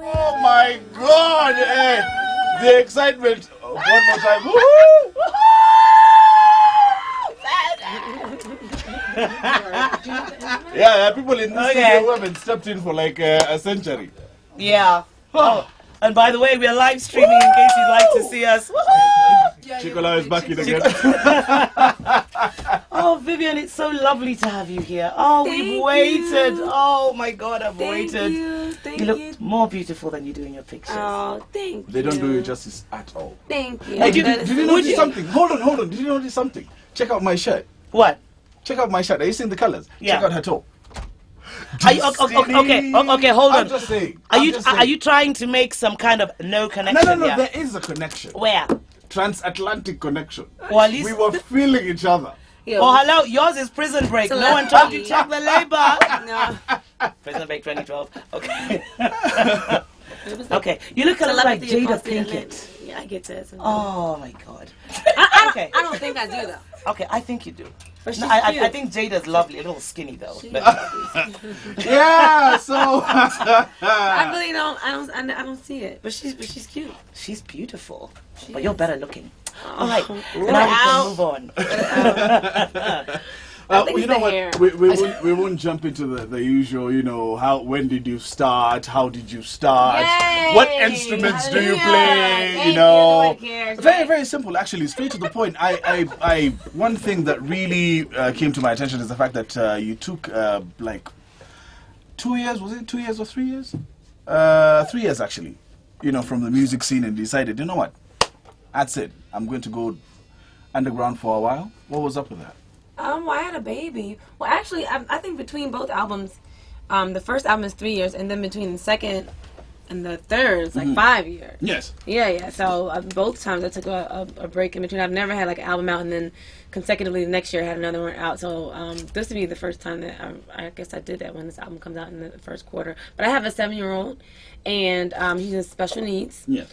Oh my God! The excitement. One more time. Woohoo! Yeah, there are people in this studio who haven't stepped in for like a century. Yeah. Oh, and by the way, we are live streaming in case you'd like to see us. Chicola is back in again. Oh, Vivian, it's so lovely to have you here. Oh, we've waited. Oh my God, I've waited. Thank you look more beautiful than you do in your pictures. Oh, thank you. They don't do you justice at all. Thank you. Hey, did you notice something? Hold on. Did you notice something? Check out my shirt. What? Check out my shirt. Are you seeing the colors? Yeah. Check out her toe. Okay, hold on. I'm just saying. Are you trying to make some kind of no connection? No, here? there is a connection. Where? Transatlantic connection. Or at least we were feeling each other. Oh, hello. Yours is Prison Break. No one told you to check the labor. No. Prison Break 2012. Okay. Okay. You look a lot like Jada Pinkett. Yeah, I get that. Oh my God. I don't think I do though. Okay, I think you do. But she's No, cute. I think Jada's lovely. A little skinny though. Yeah. So. I really don't. I don't see it. But she's cute. She's beautiful. But you're better looking. Oh. All right. Now we can move on. You know what? We won't jump into the usual. When did you start? How did you start? Yay! What instruments do you play? Very very simple actually. Straight to the point. I one thing that really came to my attention is the fact that you took like 2 years. Was it 2 years or 3 years? 3 years actually. From the music scene and decided, you know what? That's it. I'm going to go underground for a while. What was up with that? Well, I had a baby. Well, actually, I think between both albums, the first album is 3 years, and then between the second and the third is like 5 years. Yes. Yeah. So both times I took a break in between. I've never had like an album out and then consecutively the next year I had another one out. So this would be the first time that I guess I did that when this album comes out in the first quarter. But I have a 7-year-old, and he's in special needs. Yeah.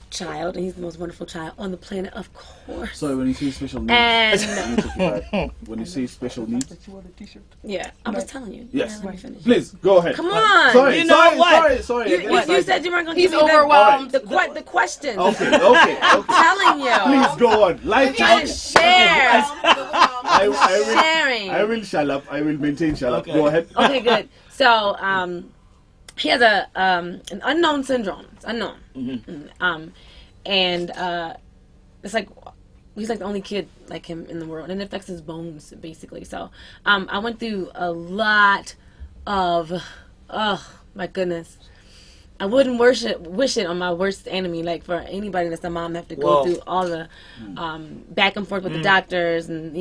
Child, and he's the most wonderful child on the planet, of course. Sorry, when you say special needs, And when you say special needs, yeah, I was telling you. yes, Let me finish. please go ahead. Come on, sorry, you know what? Sorry. You said you weren't going to. He's give me overwhelmed. The question. Okay. I'm telling you. Please go on. Live Trying to share. Sharing. I will shut up. I will maintain shut up. Okay. Go ahead. Okay, good. So, he has an unknown syndrome. It's unknown. And it's like he's like the only kid like him in the world, and it affects his bones basically. So, I went through a lot of, my goodness. I wouldn't wish it on my worst enemy. Like for anybody that's a mom, have to go through all the back and forth with the doctors, and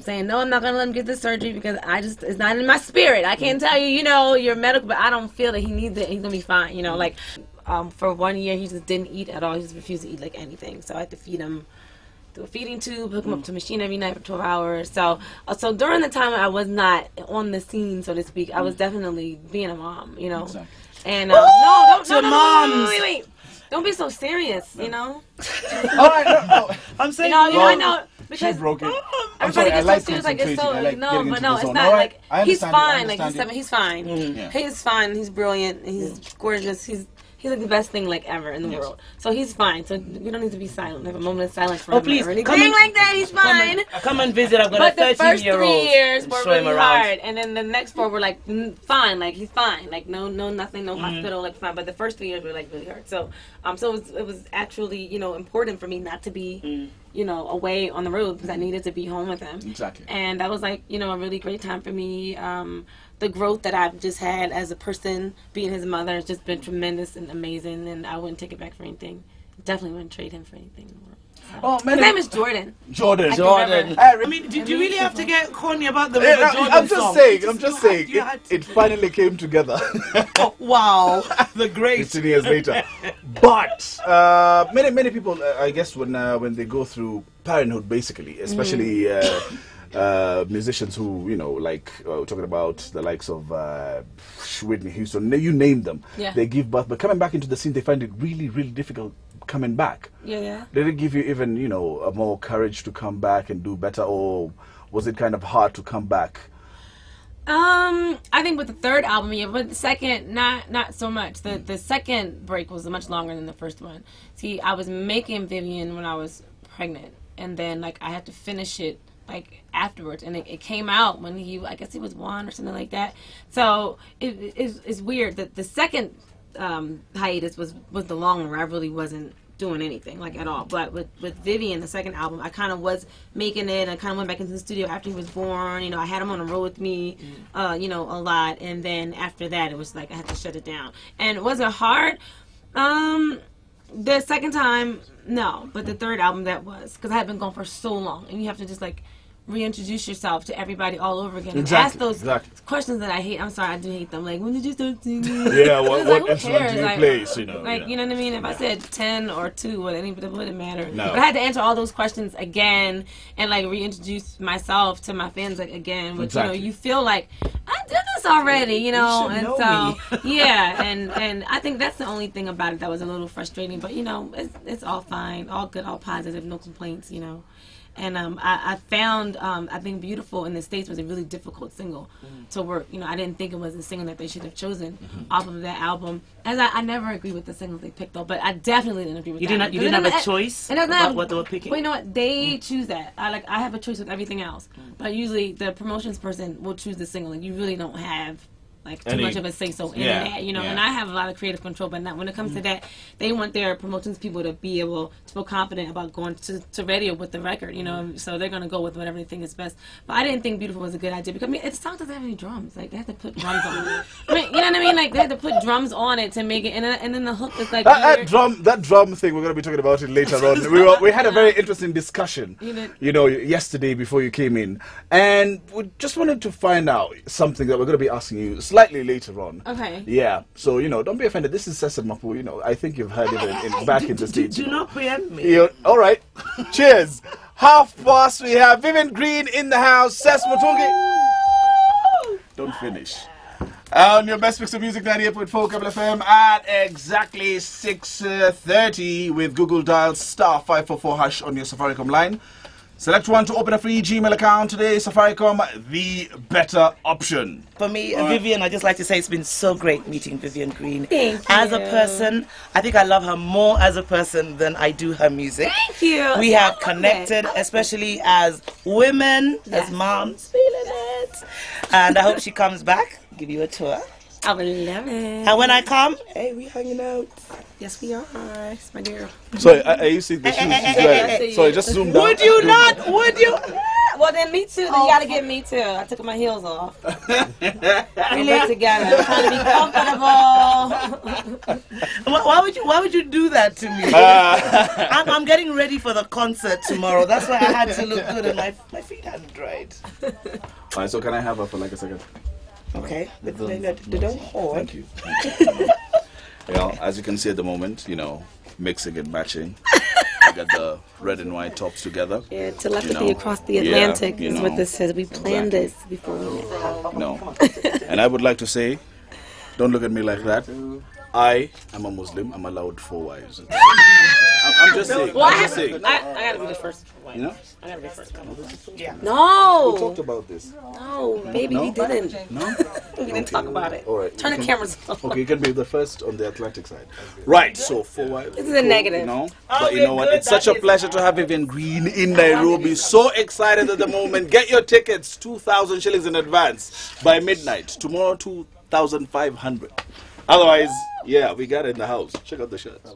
saying no, I'm not gonna let him get this surgery because it's not in my spirit. I can't tell you, you're medical, but I don't feel that he needs it. He's gonna be fine. For 1 year he just didn't eat at all. He just refused to eat like anything. So I had to feed him through a feeding tube, hook him up to a machine every night for 12 hours. So during the time I was not on the scene, so to speak, I was definitely being a mom. Exactly. And no, wait. Don't be so serious, All right, no. I'm saying I know because She broke it. everybody I gets like so serious, like it's so concentrating. I like getting into the it's zone. not All right. like I he's understand you. I fine, like understand you. he's fine. Yeah. He's fine. He's brilliant. He's gorgeous. He's like the best thing like ever in the world. So he's fine. So we don't need to be silent. Have a moment of silence for him. please, or anything come and- like that. He's fine. Come and visit. I've got But a the first 13-year-old. 3 years were Show him really around. hard, and then the next 4 were like fine, like he's fine, like no nothing, no hospital, like fine. But the first 3 years were like really hard. So it was actually important for me not to be away on the road because I needed to be home with him. Exactly. And that was like a really great time for me. The growth that I've just had as a person, being his mother, has just been tremendous and amazing, and I wouldn't take it back for anything. Definitely wouldn't trade him for anything in the world. His name is Jordan. Jordan. I mean, did you really have to get corny about the River Jordan I'm song? just saying. It finally came together. Oh, wow, the great. 15 years later. But many people, I guess, when they go through parenthood, basically, especially musicians who, talking about the likes of Whitney Houston, you name them. Yeah. They give birth, but coming back into the scene, they find it really, really difficult coming back. Yeah. Did it give you even, a more courage to come back and do better, or was it kind of hard to come back? I think with the third album, yeah, but the second, not so much. The second break was much longer than the first one. See, I was making Vivian when I was pregnant, and then like I had to finish it like afterwards, and it came out when I guess he was 1 or something like that. So it's weird that the second hiatus was the long one where I really wasn't doing anything like at all. But with Vivian, the second album, I kind of was making it. I kind of went back into the studio after he was born. You know, I had him on the road with me, you know, a lot. And then after that, it was like I had to shut it down. And was it hard? The second time, no. But the third album, that was, because I had been gone for so long, and you have to just like reintroduce yourself to everybody all over again. Exactly. Ask those questions that I hate. I'm sorry, I do hate them. Like, when did you start singing? Yeah, what like, instrument do you play? You know, like, you know what I mean? If I said 10 or 2, it wouldn't matter. No. But I had to answer all those questions again and like reintroduce myself to my fans like again. Which you know, you feel like I did this already, you know. And so yeah, and I think that's the only thing about it that was a little frustrating. But you know, it's all fine, all good, all positive, no complaints, you know. And I found I think Beautiful in the States was a really difficult single to work. You know, I didn't think it was a single that they should have chosen off of that album. As I never agree with the singles they picked though, but I definitely didn't agree with that. You didn't have a choice about what they were picking? Well, you know what? They choose that. I have a choice with everything else. But usually the promotions person will choose the single. Like, you really don't have like too much of a say so in that, you know. And I have a lot of creative control, but not when it comes to that. They want their promotions people to be able to feel confident about going to radio with the record, you know. So they're gonna go with whatever they think is best. But I didn't think Beautiful was a good idea because I mean, the song doesn't have any drums. Like, they had to put drums on it. I mean, you know what I mean? Like, they had to put drums on it to make it, and then the hook is like that drum thing. We're gonna be talking about it later on. We had a very interesting discussion, you know, yesterday before you came in, and we just wanted to find out something that we're gonna be asking you slightly later on. Okay. Yeah. So, you know, don't be offended. This is Sesame Mapu. You know, I think you've heard it back in the States. Do not preempt me. All right. Cheers. Half past, we have Vivian Green in the house. Sesame Matungi. Don't finish. On your best mix of music, 98.4 Kabel FM at exactly 6:30 with Google dial *544# on your Safaricom line. Select one to open a free Gmail account today. Safaricom, the better option. For me, Vivian, I just like to say it's been so great meeting Vivian Green. Thank you. As a person, I think I love her more as a person than I do her music. Thank you. We have connected, especially as women, as moms, feeling it. And I hope she comes back, give you a tour. I would love it. And when I come, hey, we hanging out. Yes, we are. It's my girl. So, are you seeing the shoes? Sorry, just zoom down. Would you not? Would you? Well, then me too. Then you gotta get me too. I took my heels off. We live together. I'm trying to be comfortable. Why would you do that to me? I'm getting ready for the concert tomorrow. That's why I had to look good, and my feet hadn't dried. Alright, so can I have her for like a second? Okay, but they don't hold. Thank you. You know, as you can see at the moment, you know, mixing and matching. We got the red and white tops together. Yeah, telepathy across the Atlantic is what this says. We planned this before we met. No. And I would like to say, don't look at me like that. I am a Muslim. I'm allowed 4 wives. I'm just saying. Well, I'm just saying. I gotta be the first wife. You know? I gotta be first. Yeah. No. We talked about this. No, baby, we didn't. No? We didn't talk about it. All right. Turn the cameras off. Okay, you can be the first on the Atlantic side. Right, so 4 wives. This is a negative. You know? But you know what? It's such a pleasure to have Vivian Green in Nairobi. So excited at the moment. Get your tickets, 2,000 shillings in advance by midnight. Tomorrow, 2,500. Otherwise, yeah, we got it in the house. Check out the shirts.